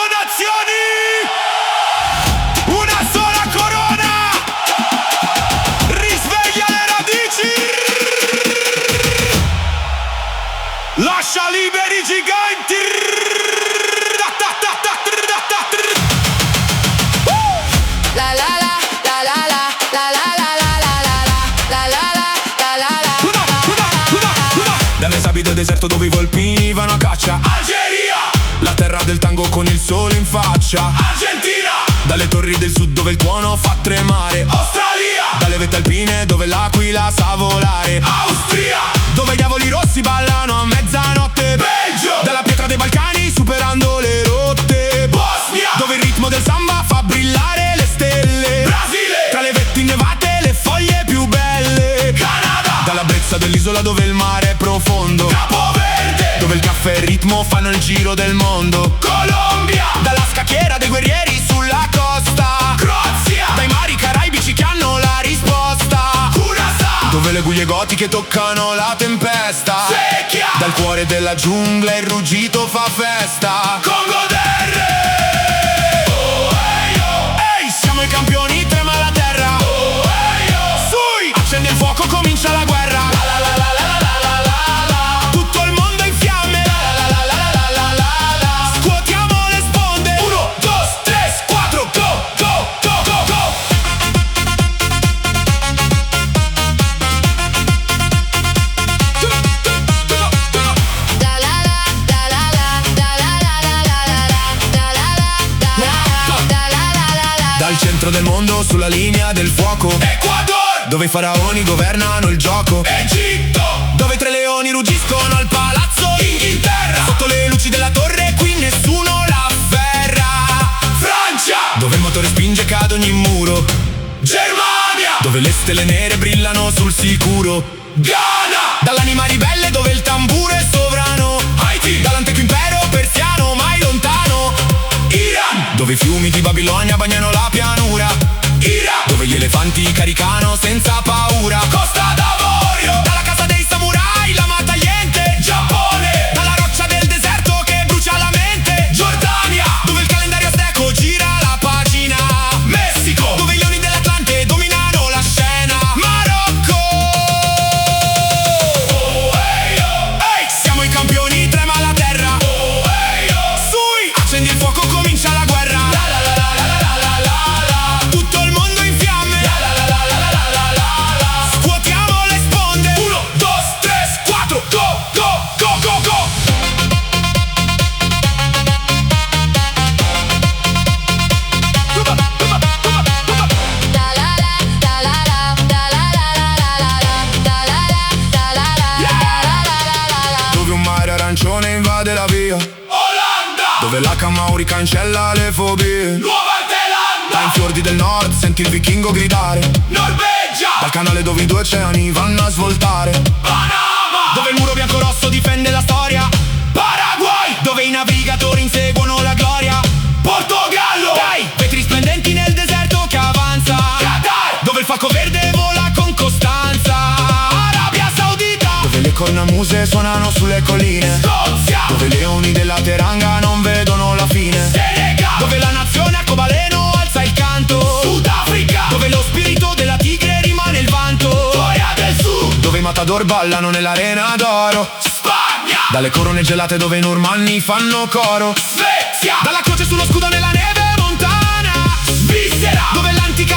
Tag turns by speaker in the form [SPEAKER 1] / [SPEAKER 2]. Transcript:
[SPEAKER 1] nazioni, una sola corona, risveglia le radici, lascia liberi i giganti.
[SPEAKER 2] La la la la la la la la la la la la la.
[SPEAKER 1] Dall'esabido deserto dove i volpini vanno a caccia, Algeria, la terra del tango con il sole in faccia, Argentina, dalle torri del sud dove il tuono fa tremare, Australia, dalle vette alpine dove l'aquila sa volare, Austria, dove i diavoli rossi ballano a mezzanotte, Belgio, dalla pietra dei Balcani superando le rotte, Bosnia, dove il ritmo del samba fa brillare le stelle, Brasile, tra le vette innevate le foglie più belle, Canada, dalla brezza dell'isola dove il mare è profondo, Capo Verde, dove il caffè e il ritmo fanno il giro del mondo, Colombia, dalla scacchiera dei guerrieri sulla costa, Croazia, dai mari caraibici che hanno la risposta, Curaçao, dove le guglie gotiche toccano la tempesta, Secchia, dal cuore della giungla il ruggito fa festa, Congo d'R. Ehi, siamo i campioni, trema la terra, Sui, accendi il fuoco, comincia la guerra, tutto il mondo in fiamme, scuotiamo le sponde, 1, 2, 3, 4, go, go, go, go, go. Dal centro del mondo sulla linea del fuoco, Ecuador, dove i faraoni governano il gioco, Egitto, dove i tre leoni ruggiscono al palazzo, Inghilterra, sotto le luci della torre qui nessuno la afferra, Francia, dove il motore spinge e cade ogni muro, Germania, dove le stelle nere brillano sul sicuro, Ghana, dall'anima ribelle dove il tamburo è sovrano, Haiti, dall'antico impero persiano mai lontano, Iran, dove i fiumi di Babilonia bagnano la pianura, Iraq, dove gli elefanti caricano senza paura, Costa d'Avorio, dalla casa dei samurai lama tagliente, Giappone, dalla roccia del deserto che brucia la mente, Giordania, dove il calendario azteco gira la pagina, Messico, dove i leoni dell'Atlante dominano la scena, Marocco. Ehi, siamo i campioni, trema la terra, Sui, accendi il fuoco, comincia la guerra, tutto il mondo in fiamme, scuotiamo le sponde, 1, 2, 3, 4, go, go, go, go, go. Dove un mare arancione invade la via, Olanda, dove la Camauri cancella le fobie, Nuova Zelanda, ai fiordi del nord senti il vichingo gridare, Norvegia, dal canale dove i due oceani vanno a svoltare, Panama, dove il muro bianco-rosso difende la storia, Paraguay, dove i navigatori inseguono la gloria, Portogallo, dai vetri splendenti nel deserto che avanza, Qatar, dove il falco verde vola con costanza, Arabia Saudita, dove le cornamuse suonano sulle colline, Scozia, dove i leoni della Teranga non vedono la fine, Senegal, dove la nazione arcobaleno alza il canto, Sudafrica, dove lo spirito della tigre rimane il vanto, Corea del Sud, dove i matador ballano nell'arena d'oro, Spagna, dalle corone gelate dove i normanni fanno coro, Svezia, dalla croce sullo scudo nella neve montana, Svizzera, dove l'antica